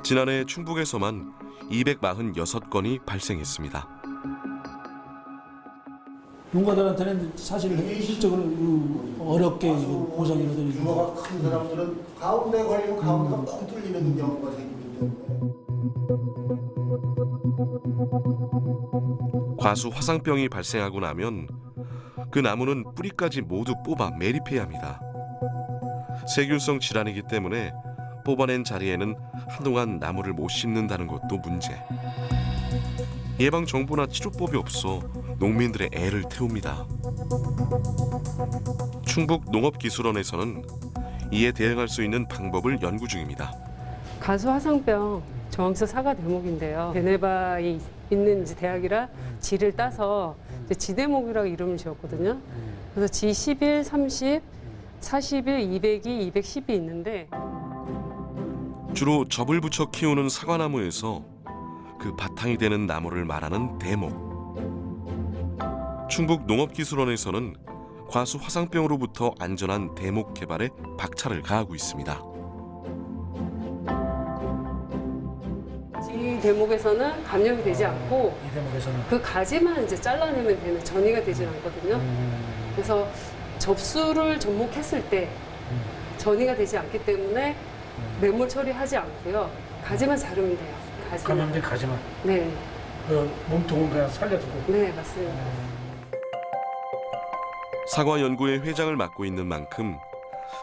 지난해 충북에서만 246건이 발생했습니다. 농가들한테는 사실 실적으로 어렵게 보상이라든지 규모가 큰 사람들은 가운데 걸리면 가운데가 뻥 뚫리는 경우가 생기기 때문에. 과수화상병이 발생하고 나면 그 나무는 뿌리까지 모두 뽑아 매립해야 합니다. 세균성 질환이기 때문에 뽑아낸 자리에는 한동안 나무를 못 심는다는 것도 문제. 예방 정보나 치료법이 없어 농민들의 애를 태웁니다. 충북 농업기술원에서는 이에 대응할 수 있는 방법을 연구 중입니다. 과수화상병 정황성 사과 대목인데요. 제네바에 있는 이제 대학이라 지를 따서 이제 지대목이라고 이름을 지었거든요. 그래서 G11, 30, 41, 202, 210이 있는데 주로 접을 붙여 키우는 사과나무에서 그 바탕이 되는 나무를 말하는 대목. 충북 농업기술원에서는 과수화상병으로부터 안전한 대목 개발에 박차를 가하고 있습니다. 이 대목에서는 감염이 되지 않고 이 대목에서는 그 가지만 이제 잘라내면 되는 전이가 되진 않거든요. 그래서 접수를 접목했을 때 전이가 되지 않기 때문에 매몰 처리하지 않고요. 가지만 자르면 돼요. 가지만. 감염된 가지만 네, 그 몸통은 그냥 살려두고. 네 맞습니다. 사과 연구회 회장을 맡고 있는 만큼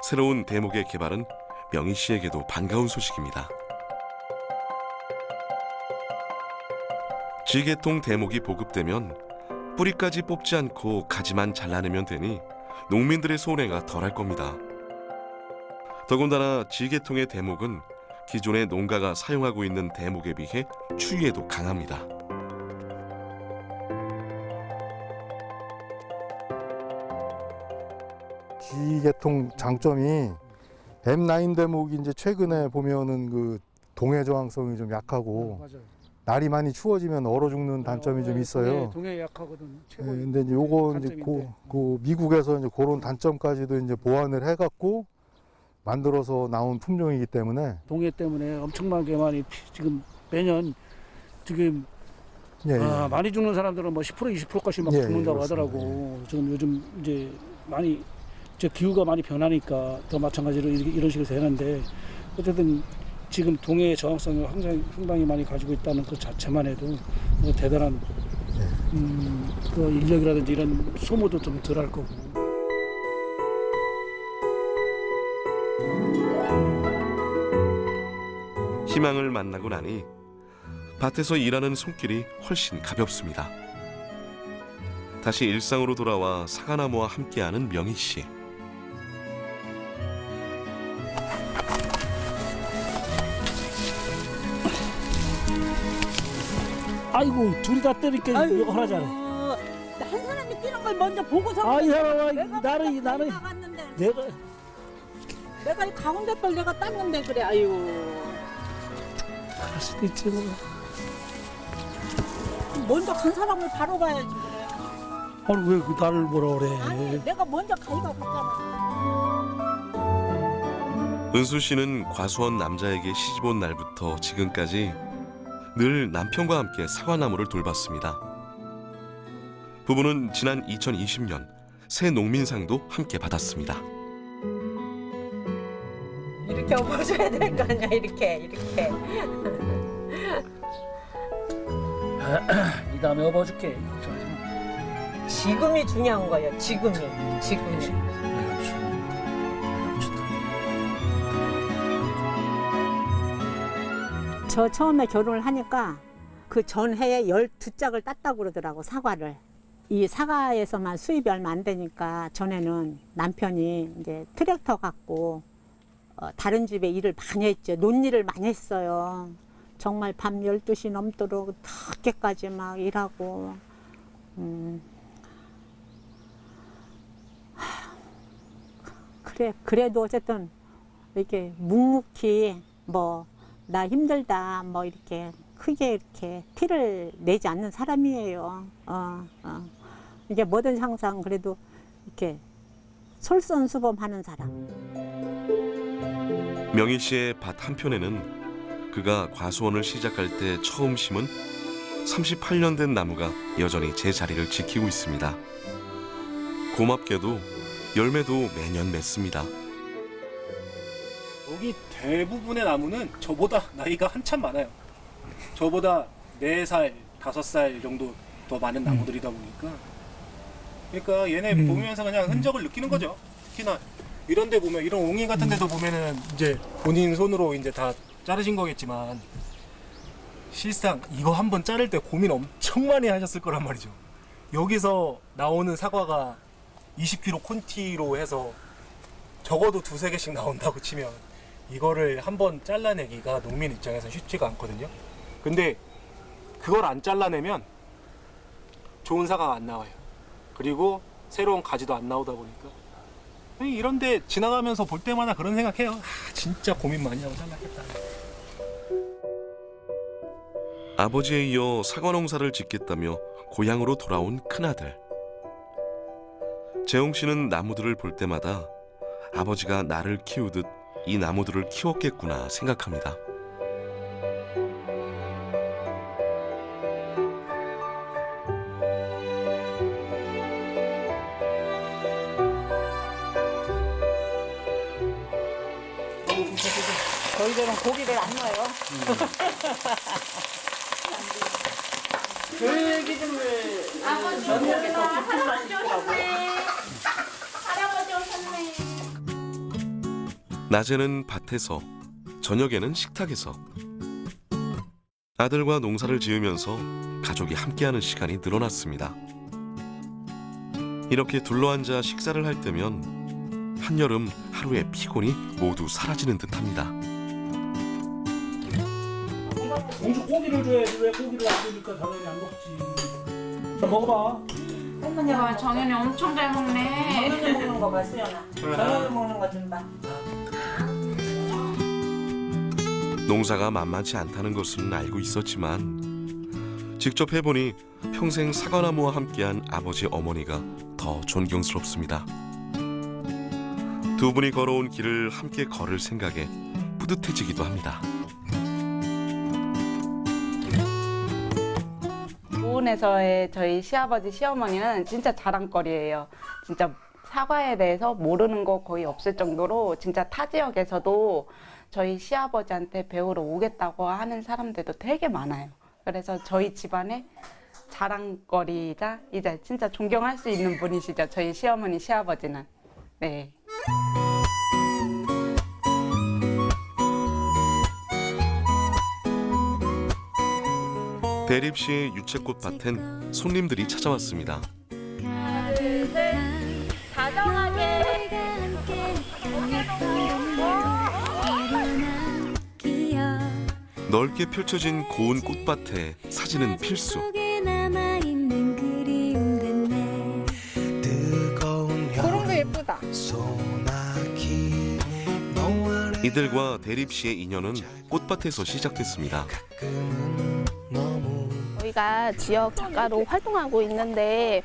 새로운 대목의 개발은 명희 씨에게도 반가운 소식입니다. 지게통 대목이 보급되면 뿌리까지 뽑지 않고 가지만 잘라내면 되니 농민들의 손해가 덜할 겁니다. 더군다나 지게통의 대목은 기존의 농가가 사용하고 있는 대목에 비해 추위에도 강합니다. 지게통 장점이 M9 대목이 이제 최근에 보면은 그 동해 저항성이 좀 약하고 맞아요. 날이 많이 추워지면 얼어 죽는 단점이 좀 있어요. 동해 약하거든. 네, 근데 이제 요거 이제 그 미국에서 이제 그런 단점까지도 이제 보완을 해갖고 만들어서 나온 품종이기 때문에 동해 때문에 엄청나게 많이 지금 매년 지금 예, 많이 죽는 사람들은 뭐 10% 20%까지 막 예, 죽는다고 그렇습니다. 하더라고. 지금 요즘 이제 많이 이제 기후가 많이 변하니까 더 마찬가지로 이런 식으로 되는데 어쨌든 지금 동해의 저항성을 상당히 많이 가지고 있다는 그 자체만 해도 뭐 대단한 그 인력이라든지 이런 소모도 좀 덜 할 거고. 희망을 만나고 나니 밭에서 일하는 손길이 훨씬 가볍습니다. 다시 일상으로 돌아와 사과나무와 함께하는 명희 씨. 아이고 둘이 다 때리니까 이거 하나잖아. 한 사람이 뛰는 걸 먼저 보고서. 아 이 사람아 나는 나갔는데 내가 이 가운데 걸 내가 땄는데 그래. 아유. 할 수도 있지 뭐. 먼저 간 사람을 바로 가야지 그래. 아니 왜 나를 뭐라 그래? 아니 내가 먼저 가기가 갔잖아. 은수 씨는 과수원 남자에게 시집 온 날부터 지금까지 늘 남편과 함께 사과나무를 돌봤습니다. 부부는 지난 2020년 새 농민상도 함께 받았습니다. 이렇게 업어줘야 될 거 아니야 이렇게. 이 다음에 업어줄게. 걱정하지 마. 지금이 중요한 거예요. 지금이. 저 처음에 결혼을 하니까 그 전해에 12짝을 땄다고 그러더라고 사과를. 이 사과에서만 수입이 얼마 안 되니까 전에는 남편이 이제 트랙터 갖고 다른 집에 일을 많이 했죠. 논일을 많이 했어요. 정말 밤 12시 넘도록 늦게까지 막 일하고. 그래도 어쨌든 이렇게 묵묵히 뭐 나 힘들다 뭐 이렇게 크게 이렇게 티를 내지 않는 사람이에요. 이게 뭐든 항상 그래도 이렇게 솔선수범하는 사람. 명희 씨의 밭 한편에는 그가 과수원을 시작할 때 처음 심은 38년 된 나무가 여전히 제 자리를 지키고 있습니다. 고맙게도 열매도 매년 맺습니다. 여기 대부분의 나무는 저보다 나이가 한참 많아요. 저보다 4살, 5살 정도 더 많은 나무들이다 보니까 그러니까 얘네 보면서 그냥 흔적을 느끼는 거죠. 특히나 이런 데 보면 이런 옹이 같은 데도 보면은 이제 본인 손으로 이제 다 자르신 거겠지만 실상 이거 한번 자를 때 고민 엄청 많이 하셨을 거란 말이죠. 여기서 나오는 사과가 20kg 콘티로 해서 적어도 2-3개씩 나온다고 치면 이거를 한번 잘라내기가 농민 입장에서 쉽지가 않거든요. 근데 그걸 안 잘라내면 좋은 사과가 안 나와요. 그리고 새로운 가지도 안 나오다 보니까 이런데 지나가면서 볼 때마다 그런 생각해요. 진짜 고민 많이 하고 잘랐겠다. 아버지에 이어 사과 농사를 짓겠다며 고향으로 돌아온 큰아들. 재홍 씨는 나무들을 볼 때마다 아버지가 나를 키우듯 이 나무들을 키웠겠구나 생각합니다. 저희들은 고기를 안 넣어요. 들기름을 할아버지 오셨네. 할아버지 오셨네. 낮에는 밭에서, 저녁에는 식탁에서 아들과 농사를 지으면서 가족이 함께하는 시간이 늘어났습니다. 이렇게 둘러앉아 식사를 할 때면 한여름 하루의 피곤이 모두 사라지는 듯합니다. 공주 고기를 줘야지 왜 고기를 안 주니까 당연히 안 먹지. 먹어봐. 와, 정연이 엄청 잘 먹네. 정연이 먹는 거 봐, 수연아. 정연이 먹는 거 좀 봐. 농사가 만만치 않다는 것은 알고 있었지만 직접 해보니 평생 사과나무와 함께한 아버지 어머니가 더 존경스럽습니다. 두 분이 걸어온 길을 함께 걸을 생각에 뿌듯해지기도 합니다. 부은에서의 저희 시아버지 시어머니는 진짜 자랑거리예요. 진짜 사과에 대해서 모르는 거 거의 없을 정도로 진짜 타 지역에서도 저희 시아버지한테 배우러 오겠다고 하는 사람들도 되게 많아요. 그래서 저희 집안의 자랑거리이자 이제 진짜 존경할 수 있는 분이시죠. 저희 시어머니, 시아버지는. 네. 대립시의 유채꽃 밭엔 손님들이 찾아왔습니다. 다정하게. 넓게 펼쳐진 고운 꽃밭에 사진은 필수. 그런 거 예쁘다. 이들과 대립시의 인연은 꽃밭에서 시작됐습니다. 저희 저희가 지역 작가로 활동하고 있는데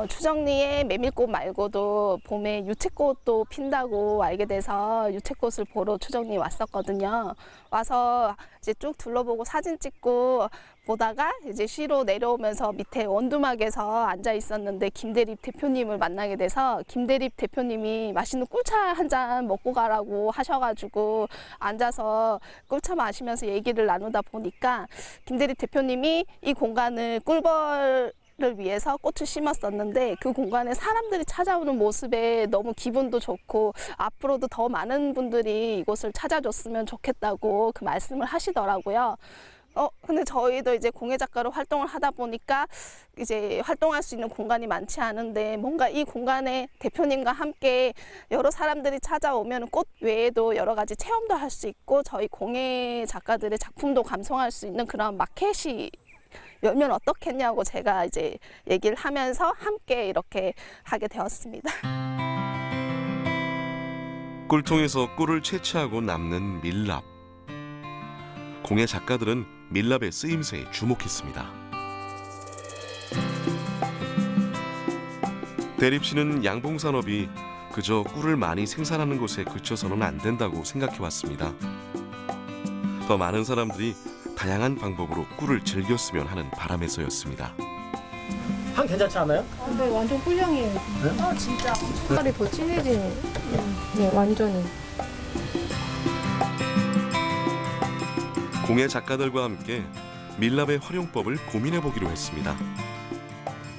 추정리의 메밀꽃 말고도 봄에 유채꽃도 핀다고 알게 돼서 유채꽃을 보러 추정리 왔었거든요. 와서 이제 쭉 둘러보고 사진 찍고 보다가 이제 시로 내려오면서 밑에 원두막에서 앉아 있었는데 김대립 대표님을 만나게 돼서 김대립 대표님이 맛있는 꿀차 한 잔 먹고 가라고 하셔가지고 앉아서 꿀차 마시면서 얘기를 나누다 보니까 김대립 대표님이 이 공간을 꿀벌 를 위해서 꽃을 심었었는데 그 공간에 사람들이 찾아오는 모습에 너무 기분도 좋고 앞으로도 더 많은 분들이 이곳을 찾아줬으면 좋겠다고 그 말씀을 하시더라고요. 근데 저희도 이제 공예 작가로 활동을 하다 보니까 이제 활동할 수 있는 공간이 많지 않은데 뭔가 이 공간에 대표님과 함께 여러 사람들이 찾아오면 꽃 외에도 여러 가지 체험도 할 수 있고 저희 공예 작가들의 작품도 감상할 수 있는 그런 마켓이 열면 어떻겠냐고 제가 이제 얘기를 하면서 함께 이렇게 하게 되었습니다. 꿀통에서 꿀을 채취하고 남는 밀랍. 공예 작가들은 밀랍의 쓰임새에 주목했습니다. 대립 씨는 양봉산업이 그저 꿀을 많이 생산하는 곳에 그쳐서는 안 된다고 생각해왔습니다. 더 많은 사람들이 다양한 방법으로 꿀을 즐겼으면 하는 바람에서였습니다. 향 괜찮지 않아요? 근데 완전 꿀향이에요. 네? 진짜. 색깔이 더 진해지네. 네, 완전히. 공예 작가들과 함께 밀랍의 활용법을 고민해보기로 했습니다.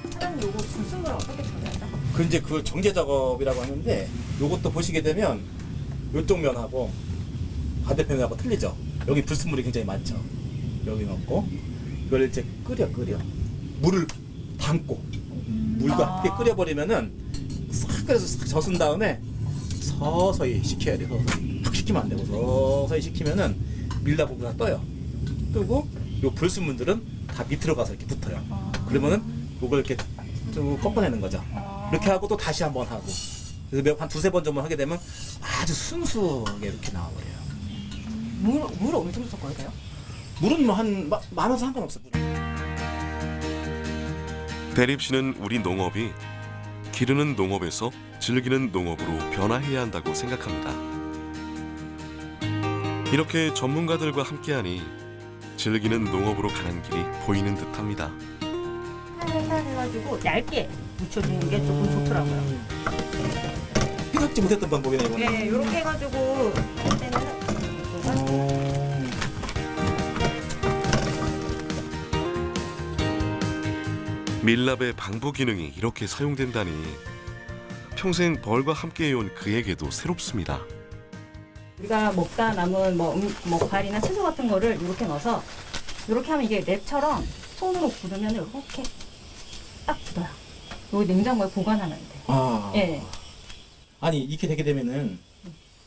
사장님 요거 불순물 어떻게 처리하죠? 그 이제 그 정제 작업이라고 하는데 요것도 보시게 되면 이쪽 면하고 반대편하고 틀리죠. 여기 불순물이 굉장히 많죠. 여기 넣고 이걸 이제 끓여 물을 담고 물과 함께 끓여버리면은 싹 끓여서 싹 젖은 다음에 서서히 식혀야 돼요. 서서히 확 식히면 안 되고 서서히 식히면은 밀랍고기가 떠요. 뜨고 요 불순물들은 다 밑으로 가서 이렇게 붙어요. 그러면은 요걸 이렇게 쭉 꺾어내는 거죠. 이렇게 하고 또 다시 한번 하고 그래서 한 두세 번 정도 하게 되면 아주 순수하게 이렇게 나와버려요. 물 엄청 섞어야 돼요? 물은 뭐 한 많아서 상관없어요. 대립 씨는 우리 농업이 기르는 농업에서 즐기는 농업으로 변화해야 한다고 생각합니다. 이렇게 전문가들과 함께하니 즐기는 농업으로 가는 길이 보이는 듯합니다. 해가지고 얇게 묻혀주는 게 조금 좋더라고요. 생각지 못했던 방법이네 이거는. 네, 이렇게 해가지고 할 때는 밀랍의 방부 기능이 이렇게 사용된다니 평생 벌과 함께해온 그에게도 새롭습니다. 우리가 먹다 남은 뭐 과일이나 채소 같은 거를 이렇게 넣어서 이렇게 하면 이게 랩처럼 손으로 부르면 이렇게 딱 굳어요. 이거 냉장고에 보관하면 돼요. 아. 예. 아니 이렇게 되게 되면은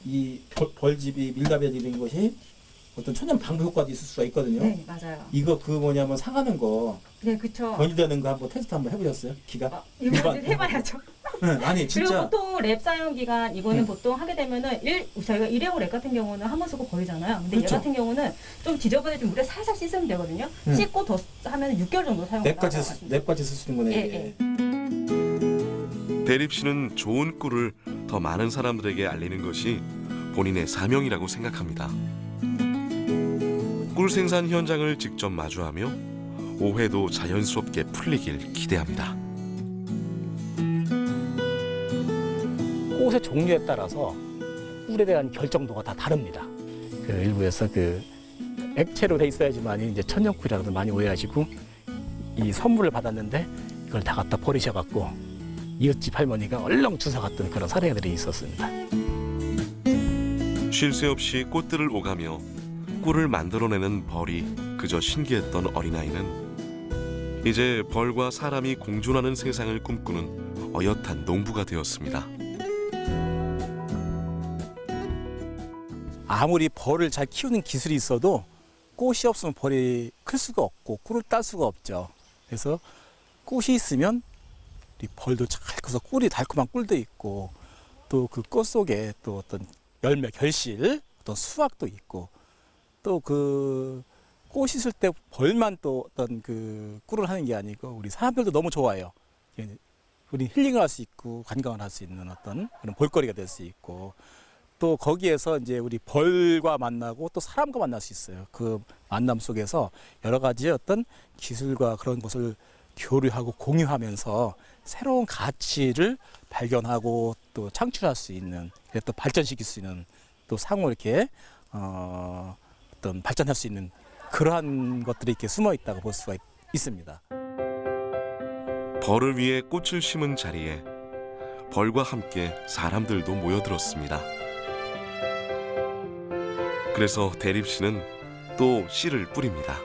이 벌집이 밀랍에 들인 것이 어떤 천연 방부 효과도 있을 수가 있거든요. 네, 맞아요. 이거 그 뭐냐면 상하는 거. 네, 그렇죠. 번지되는 거 한번 테스트 한번 해보셨어요? 기가? 이거 해봐야죠. 네, 아니 진짜. 그리고 보통 랩 사용 기간 이거는 네. 보통 하게 되면은 저희가 일회용 랩 같은 경우는 한 번 쓰고 버리잖아요. 근데 그렇죠. 얘 같은 경우는 좀 지저분해진 물에 살살 씻으면 되거든요. 네. 씻고 더 하면 6개월 정도 사용한다고. 랩까지 쓸 수 있는 거네. 예, 이게. 대립 씨는 좋은 꿀을 더 많은 사람들에게 알리는 것이 본인의 사명이라고 생각합니다. 꿀 생산 현장을 직접 마주하며 오해도 자연스럽게 풀리길 기대합니다. 꽃의 종류에 따라서 꿀에 대한 결정도가 다 다릅니다. 그 일부에서 그 액체로 돼 있어야지만 이제 천연꿀이라고 많이 오해하시고 이 선물을 받았는데 이걸 다 갖다 버리셔갖고 이웃집 할머니가 얼렁 주워갔던 그런 사례들이 있었습니다. 쉴 새 없이 꽃들을 오가며 꿀을 만들어내는 벌이 그저 신기했던 어린아이는 이제 벌과 사람이 공존하는 세상을 꿈꾸는 어엿한 농부가 되었습니다. 아무리 벌을 잘 키우는 기술이 있어도 꽃이 없으면 벌이 클 수가 없고 꿀을 딸 수가 없죠. 그래서 꽃이 있으면 이 벌도 잘 커서 꿀이 달콤한 꿀도 있고 또 그 꽃 속에 또 어떤 열매 결실, 어떤 수확도 있고 또 그 꽃이 있을 때 벌만 또 어떤 그 꿀을 하는 게 아니고 우리 사람들도 너무 좋아해요. 우리 힐링을 할 수 있고 관광을 할 수 있는 어떤 그런 볼거리가 될 수 있고 또 거기에서 이제 우리 벌과 만나고 또 사람과 만날 수 있어요. 그 만남 속에서 여러 가지 어떤 기술과 그런 것을 교류하고 공유하면서 새로운 가치를 발견하고 또 창출할 수 있는 또 발전시킬 수 있는 또 상호 이렇게 어떤 발전할 수 있는 그러한 것들이 이렇게 숨어 있다고 볼 수가 있습니다. 벌을 위해 꽃을 심은 자리에 벌과 함께 사람들도 모여들었습니다. 그래서 대립 씨는 또 씨를 뿌립니다.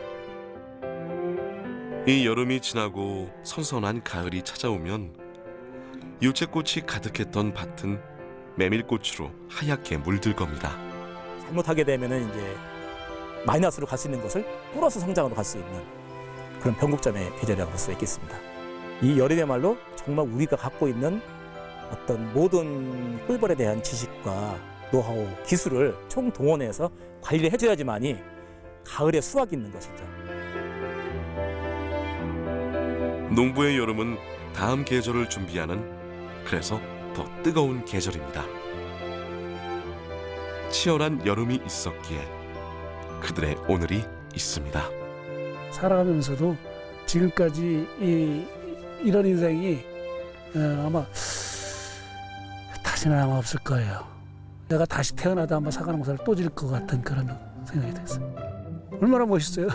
이 여름이 지나고 선선한 가을이 찾아오면 유채꽃이 가득했던 밭은 메밀꽃으로 하얗게 물들 겁니다. 잘못하게 되면은 이제 마이너스로 갈 수 있는 것을 플러스 성장으로 갈 수 있는 그런 변곡점의 계절이라고 볼 수 있겠습니다. 이 여름이야말로 정말 우리가 갖고 있는 어떤 모든 꿀벌에 대한 지식과 노하우, 기술을 총동원해서 관리를 해줘야지만이 가을에 수확이 있는 것이죠. 농부의 여름은 다음 계절을 준비하는 그래서 더 뜨거운 계절입니다. 치열한 여름이 있었기에 그들의 오늘이 있습니다. 살아가면서도 지금까지 이런 인생이 아마 다시는 아마 없을 거예요. 내가 다시 태어나도 아마 사과농사를 또 질 것 같은 그런 생각이 됐어요. 얼마나 멋있어요.